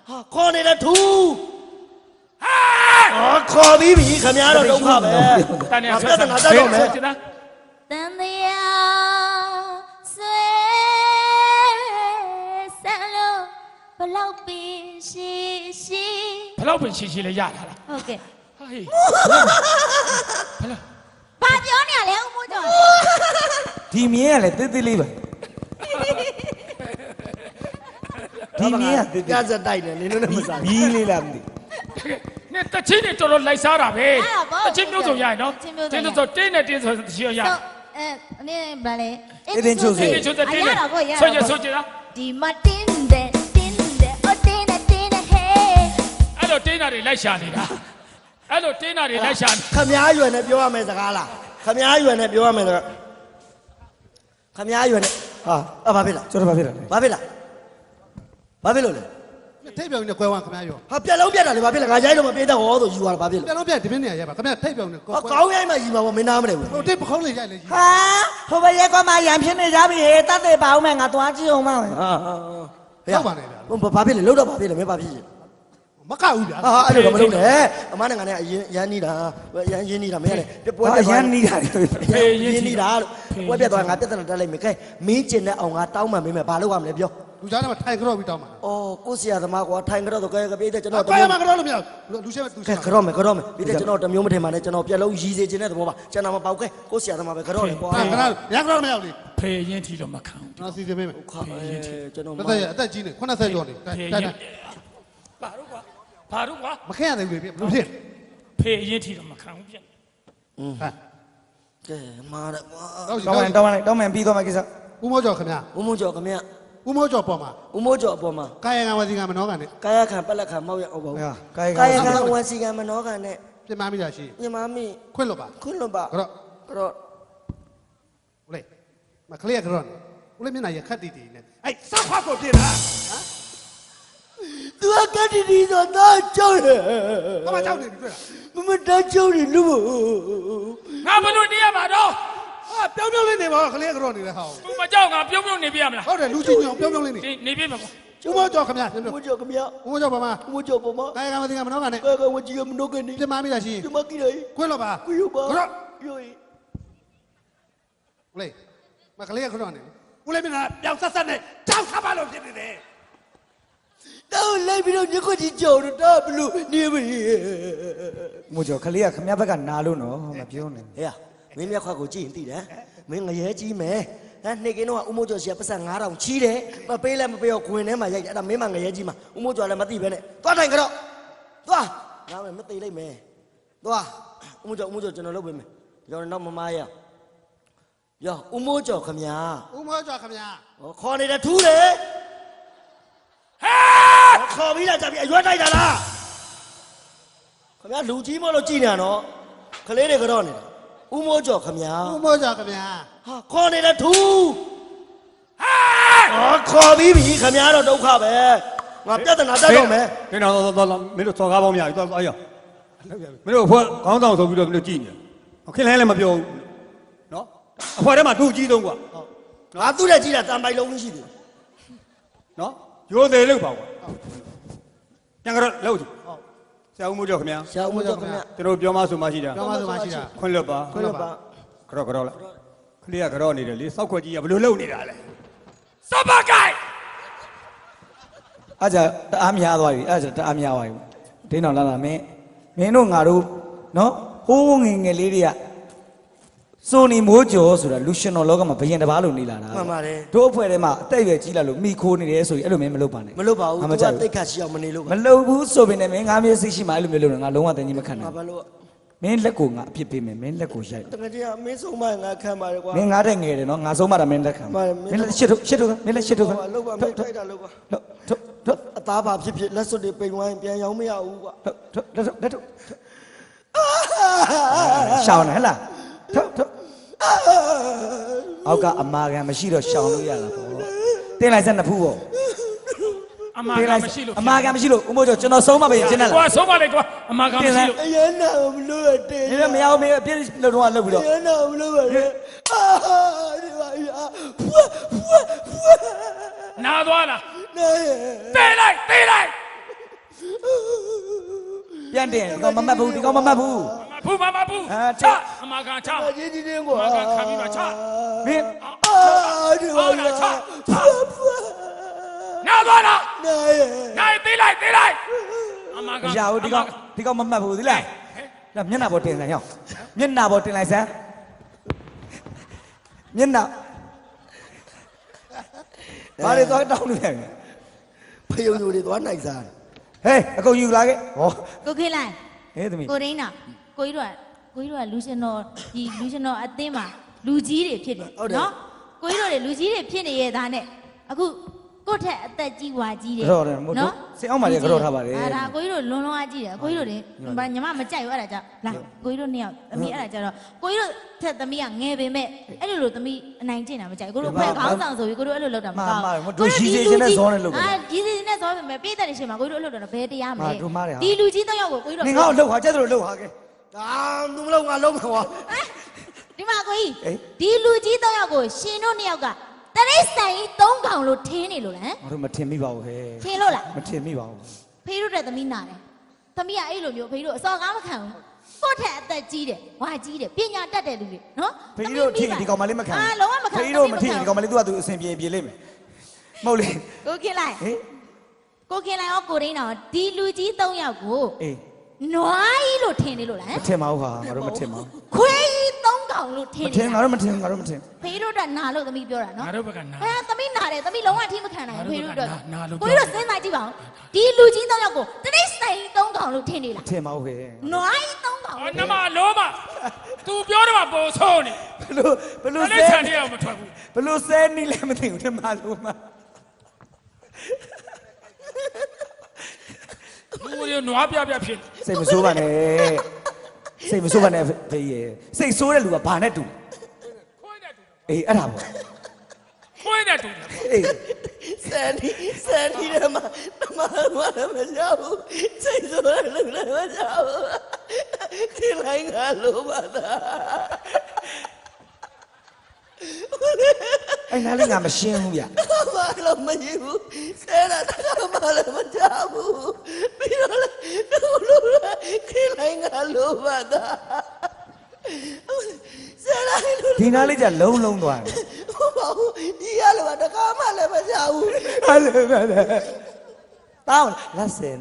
ဟာခေါ်နေတဲ့ထူးဟာခေါ်ပြီးပြီခင်ဗျားတော့ဒုက္ခပဲ တန်နေ ပြဿနာတက်တော့မယ် တန်တရားဆွဲဆန်လို့ဘလောက်ပင်ရှိရှိ ဘလောက်ပင်ရှိလဲရလာလား ဟုတ်ကဲ့ ဟေးဘလောက် ဘာပြောနေရလဲဦးမိုးကျော် ဒီမြင်းကလည်းသေးသေးလေးပါဒီမြင်းကသေး ပြ သေး စက်တိုက်တယ်နင်တို့နဲ့မစား ဘီးလေးလားမသိ နဲ့တချင်းတွေတော်တော်လိုက်စားတာပဲတချင်းမျိုးစုံရရင်နော်တင်းဆိုတင်းနဲ့တင်းဆိုတချင်းရ အနေဘာလဲ တင်းချိုးတဲ့တင်းနဲ့ဆိုကြဆိုကြလား ဒီမတင်းတဲ့အိုတင်းတဲ့ဟဲ့ အဲ့လိုတင်းတာတွေလိုက်ရှာနေတာအဲ့လိုတင်းတာတွေလိုက်ရှာ ခမားရွယ်နဲ့ပြောရမယ်စကားလားခမားရွယ်နဲ့ပြောရမယ်စကားခမားရွယ်နဲ့ဟာဘာဖြစ်လား ကျွန်တော်ဘာဖြစ်လဲ ဘာဖြစ်လားဘာဖြစ်လို့လဲ ထိပ်ပြောင်းနဲ့ကွဲဝမ်းခင်ဗျာရော ဟာပြက်လုံးပြက်တာလေဘာဖြစ်လဲငါကြိုက်တော့မပြေးတော့ဟောဆိုယူရတာဘာဖြစ် ပြ လို့ န်တော့ပြဒီမင်းနေရပါခင်ဗျာထိပ်ပြောင်းနဲ့ကွဲ ဟာကောင်းရိုက်မှယူမှာပေါ့မင်းနားမလဲဘူး ဟိုတိတ်ပခုံးလေးရိုက်လေကြီး ဟာဟိုဘရဲကမှရံဖြစ်နေကြပြီဟဲ့တတ်သေးပါဦးမယ်ငါသွားကြည့်အောင်မလား ဟာ ဟုတ်ပါနဲ့ဗျာ ဘာဖြစ်လဲလုံးတော့ဘာဖြစ်လဲမင်းဘာဖြစ်လဲ မကောက်ဘူးဗျာ ဟာအဲ့လိုတော့မလုပ်နဲ့အမနဲ့ငါနဲ့အရင်ရန်နေတာရန်နေတာမင်းကလည်းပွဲ ဟာ ပြတ် ရ သွား န်နေတာ ရန်နေတာလို့ပွဲပြတ်သွားငါပြဿနာတက်လိုက်မယ်ကဲမင်းကျင်တဲ့အောင်ငါတောင်းမှမင်းမယ်ဘာလုပ်ရမလဲပြော လူသားတွေမှာထိုင်ကြော့ပြီးတောင်းပါ အော်ကိုဆရာသမားကွာထိုင်ကြတော့ကဲပြေးတဲ့ကျွန်တော် ကွဲမှာကြော့လို့မရလူရှင်းလူရှ ကဲ င်း ကြော့မယ်ပြေးတဲ့ကျွန်တော်တမျိုးမထင်ပါနဲ့ကျွန်တော်ပြက်လုံးရီးစေခြင်းတဲ့သဘောပါကျွန်တော်မပေါက်ကဲကိုဆရာသမားပဲကြော့တယ်ကွာ ခဏရကြော့မရဘူးလေ ဖေရင်ထီတော့မခံဘူး နော်စီစဉ်ပေးမယ် ကျွန်တော် တက်အသက်ကြီးနေ80ကျော်နေ ဖေ တို ရင် က် ဘာလို့ကွာ မခက်ရသေးဘူးလေဘလို့ဖြစ် ဖေရင်ထီတော့မခံဘူးပြ ဟာ ကဲမာတယ်ကွာ တောင်းမယ်ပြီးတော့မှကိစ္စ ဦးမောကျော်ခင်ဗျာ ဦးမုံကျော်ခမရ ဦးမောကျော်ပေါ်မှာ ဦးမိုးကျော်အပေါ်မှာ ကာယကံဝစီကံမနောကံနဲ့ ကာယခံပက်လက်ခံမောက်ရအောင်ပါ ဟာ ကာယခံဝန်စီကံမနောကံနဲ့ ပြင်မမိတာရှိ မြမမီ ခွင့်လို့ပါ ခွန်းလွန်ပါ ကြော့ တော့ ဦးလေးမကလေးကြော့ဦးလေးမျက်နှာရခတ်တီတီနဲ့အဲ့စောက်ခွက်ကိုပြင်လား သူကတည်းကတော့ကြောက်တယ် ဘာမှကြောက်နေပြီတွေ့လား မတကြောက်နေလို့ ငါဘလို့နေရမှာတော့ ဟာပြောင်းပြောင်းလေးနေပါကလေးကြော့နေလဲဟာ သူမကြောက်ငါပြုံးပြုံးနေပြရမလား ဟုတ်တယ်လူချင်းညောင်ပြောင်းပြောင်းလေးနေ နေပြမယ်ကွာ ဦးမောကျော်ခင်ဗျာ ဦးမိုးကျော်ခမရ ဦးမောကျော်ပေါ်မှာ ဦးမိုးကျော်ပေါ်မှာ ကာယကံဝစီကံမနောကံနဲ့ ကာယဝန်စီကံမနောကနေ ပြင်မမိတာရှိ ဒီမကြီးလေ ခွင့်လို့ပါ ကွယူပါ ကြော့ ယော ဦးလေးမကလေးကြော့နေဦးလေးမျက်နှာပြောင်းဆက်ဆက်နဲ့ကြောက်ခါပါလို့ဖြစ်နေတယ် တော့လိုက်ပြီးတော့ညခွကြီးကြော်တော့ဘလို့နေပြီ မို့ကြောခလေးကခမရဘက်ကနာလို့နော်မပြောနဲ့ ဟေးမင်းမျက်ခွကိုကြည့်ရင်သိတယ်မင်းငရဲကြီးမယ်ဟမ်နေကင်းတော့ဦးမိုးကျော်စီကပတ်စံ9000ချီးတယ်မပေးလဲမပေးတော့ခွင်ထဲမှာရိုက်တယ်အဲ့ဒါမင်းမငရဲကြီးမှာဦးမိုးကျော်လည်းမသိပဲနဲ့သွားတိုင်ကြတော့သွားငါမသိလိုက်မယ်သွားဦးမိုးကျော်ကျွန်တော်လုပ်ပေးမယ်ကျွန်တော်တော့မမရရောဦးမိုးကျော်ခမညာ ဦးမောကျော်ခင်ဗျာ ခေါ်နေတဲ့ထူးလေဟဲ့ခေါ်ပြီးလာကြပြီအရွက်တိုက်တာလားခမညာလူကြီးမို့လို့ကြည်နေနော်ကလေးတွေကတော့နေတာဦးမိုးကျော်ခမညာ ဦးမောကျော်ခင်ဗျာ ဟာခေါ်နေတဲ့ထူးဟာခေါ်ပြီးပြီခမညာတော့ဒုက္ခပဲငါပြဿနာတက်တော့မယ် မင်းတို့တော့မင်းတို့စော်ကားပေါင်းများပြီသွားရမင်းတို့အဖွဲ့ခေါင်းဆောင်ဆိုပြီးတော့မင်းတို့ကြည့်နေခင်လဲလည်းမပြောဘူးနော်အဖွဲ့ထဲမှာသူ့ကြီးဆုံးกว่า ငါသူ့တဲ့ကြီးတာတန်ပိုင်လုံးရှိတယ် နော်ရိုးသေးလို့ပါကွာပြန်ကြတော့လောက်ကြည့်ဆရာဦးမိုးကျော်ခင်ဗျာ ဆရာဦးမိုးကျော်ခမညာ ကျွန်တော်ပြောမှဆိုမှရှိတာ ပြောင်းမဆိုမှရှိတာ ခွင့်လွတ်ပါ ခွင့်လွတ်ပါ ကြော့လိုက်ခလေးကကြော့နေတယ်လေစောက်ခွက်ကြီးကဘယ်လိုလုပ်နေတာလဲ စပကိုင် အဲ့ကြတအားများသွားပြီအဲ့ကြတအားများသွားပြီဒင်းတော်လာလာမင်းတို့ငါတို့နော်ဟိုးငယ်ငယ်လေးတွေကစိုးနေမိုးကျော်ဆိုတာလူရှင်တော်လောကမှာဘယင်တစ်ပါးလို့နေလာတာ မှန်ပါတယ် တို့အဖွဲ့ထဲမှာအသက်အရွယ်ကြီးလာလို့မိခိုးနေတယ်ဆိုရင်အဲ့လိုမင်းမလုပ်ပါနဲ့ မလုပ်ပါဘူး ငါ သူ မ က ကြိုက် တိတ်ခတ်ရှိအောင်မနေလို့ မလုပ်ဘူးဆိုပေနဲ့မင်းငါမျက်စိရှိမှအဲ့လိုမျိုးလုပ်နေငါလုံးဝတန်ကြီးမခံ ငါ နိုင် ဘာလို့ မင်းလက်ကိုငါအပြစ်ပေးမယ်မင်းလက်ကိုရိုက် တကယ်ကြီးအမင်းဆုံးမငါခံပါတယ်ကွာ မင်းငါတဲ့ငယ်တယ်နော်ငါဆုံးမတာမင်းလက်ခံမင်းလက်ရှစ်ထုတ်မင်းလက်ရှစ်ထုတ် လောက်ပါမင်းထိုက်တာလောက်ပါ ထုတ် အသားပါဖြစ်ဖြစ်လက်စွပ်တွေပိန်ဝိုင်းပြန်ရောင်းမရဘူးကွာ လက်ထုတ်ရှောင်းနေဟလားထုတ်အောက်ကအမာခံမရှိတော့ရှောင်းလို့ရတာပေါ့တင်းလိုက်စက်နှစ်ဖူးပေါ့ အမာကမရှိလို့ အမာခံမရှိလို့ဦးမိုးကျော်ကျွန်တော်ဆုံးမပဲကျင်းတယ်လား ကွာဆုံးပါလေကွာအမာကမရှိလို့ အရင်နာမလို့ရတယ် ဒီမရောက်မင်းအပြည့်လုံတော့လှုပ်ပြီးတော့ အရင်နာမလို့ရတယ်ဒီပါဖွာ နာသွားလား နေ တေးလိုက် ပြန်တင်ဒီကောင်မမှတ်ဘူးဒီကောင်မမှတ်ဘူး ဘူးမဘူး အာ ချ ချ အမကန်ချ ကြီးကြီးတင်းကွာ အမကန်ခံပြီးပါချ မင်း အာဒီပါလား နာသွားလား နာရဲ့ နိုင်သေးလိုက်အမကန် မရဘူးဒီကောင်မမှတ်ဘူးသီလားလာမျက်နှာပေါ်တင်လိုက်ဟောမျက်နှာပေါ်တင်လိုက်စမ်းမျက်နှာဘာလဲတော့တောင်းနေတယ် ဖယုံယူတွေသွားနိုင်စားတယ် ဟေးအကုန်ယူလာခဲ့ဟော ကိုခေလိုက် ဟေးသမီး ကိုရင်းနာကိုကြီးတို့ကလူရှင်တော်ဒီလူရှင်တော်အသင်းမှာလူကြီးတွေဖြစ်တယ်နော်ကိုကြီးတို့တွေလူကြီးတွေဖြစ်နေရဲ့သားနဲ့အခုကိုယ့်ထက်အသက်ကြီးဝါကြီးတယ် ကြော်တယ်မို့တော့စိတ်အောင်ပါလေကြော်ထားပါတယ် ဒါကိုကြီးတို့လွန်လွန်အားကြီးတယ်ကိုကြီးတို့တွေညီမမကြိုက်ဘူးအဲ့ဒါကြောင့်လာကိုကြီးတို့နှစ်ယောက်သမီးအဲ့ဒါကြောင့်ကိုကြီးတို့ထက်သမီးကငယ်ပေမဲ့အဲ့လိုသမီးအနိုင်ကျင့်တာမကြိုက်ကိုတို့ဘယ်ခေါင်းဆောင်ဆိုပြီးကိုတို့အဲ့လိုလုပ်တာမကောင်းဒီစီစဉ်နဲ့ဇောပေမဲ့ပြေးတဲ့ရှင်မှာကိုကြီးတို့အလုပ်တော့ဘယ်တရားမလဲဒီလူကြီးတော့ရောက်ကိုကြီးတို့ နင်ငါ့ကိုလှုပ်ဟာကျက်သလိုလှုပ်ဟာကဲ ဒါသူမလုံးငါလုံးမှာကွာ ဒီမှာကိုကြီးဒီလူကြီးတော့ရောက်ကိုရှင်တို့နှစ်ယောက်ကတရိတ်ဆိုင်3កောင်လို့ထင်းနေလို့လား ငါတို့မထင်မိပါဘူးဟဲ့ ထင်းလို့လား မထင်မိပါဘူး ဖေးတို့တဲ့သမီးနာတယ်သမီးကအဲ့လိုမျိုးဖေးတို့အစော်ကားမခံဘူးကိုယ့်ထက်အသက်ကြီးတယ်ဝါကြီးတယ်ပညာတတ်တဲ့လူတွေနော် ဖေးတို့ထင်ဒီကောင်မလေးမခံ အာလုံးဝမခံ ဖေးတို့မထင်ဒီကောင်မလေးသူကသူအစဉ်ပြေပြေလိမ့်မယ်မဟုတ်လေ ကိုခင်လိုက် ဟေး ကိုခင်လိုက်ရောကိုရင်းတော်ဒီလူကြီး3ယောက်ကို အေး နွားကြီးလို့ထင်နေလို့လား မထင်ပါဘူးဟာငါတို့မထင်ပါဘူး ခွေးကြီး3កောင်လို့ထင် မ နေ ထင်ငါတို့မထင်ငါတို့မထင် ဖေးတို့ကနာလို့သမီးပြောတာနော် ငါတို့ဘက်ကနာ သမီးနာတယ်သမီးလုံးဝအထိမခံနိုင်ဘူးဖေးတို့တော့ နာလို့ ကိုကြီးတို့စဉ်းစားကြည့်ပါဦးဒီလူကြီး3ယောက်ကိုတရိတ်ဆိုင်3កောင်လို့ထင်နေလား ထင်ပါဘူးဟဲ့ နွားကြီး3កောင် အော်နမလောမ तू ပြောတယ်မှာပုံဆိုးနေ ဘလို့ အဲ့ ဆဲ ဆန်တရားမထွက်ဘူး ဘလို့ဆဲနီးလည်းမသိဘူးဒီမှာလို့မ လူတွေနွားပြဖြစ် စိတ်မဆိုးပါနဲ့စိတ်မဆိုးပါနဲ့ဖေးရေစိတ်ဆိုးတဲ့လူကဘာနဲ့တူ ခွေးတဲ့တူ အေးအဲ့ဒါပေါ့ ခွေးတဲ့တူ အေး ဆန်ဒီတဲ့မှာမလည်းမကြောက်ဘူးစိတ်ဆိုးတယ်လည်းမကြောက်ဘူးဒီလိုင်းကလိုပါသား အဲ့နားလေးငါမရှင်းဘူးဗျ ဘာလို့မယူဘူးဆဲတာတခါမှလည်းမကြောက်ဘူးပြီးတော့လည်းလူဒီလိုင်းကလိုပါသားဆဲလိုက်လို့ ဒီနားလေးじゃလုံးလုံးသွားတယ် ဟုတ်ပါဘူးဒီရလို့တခါမှလည်းမကြောက်ဘူး အဲ့လိုပဲတောင်းလက်စင်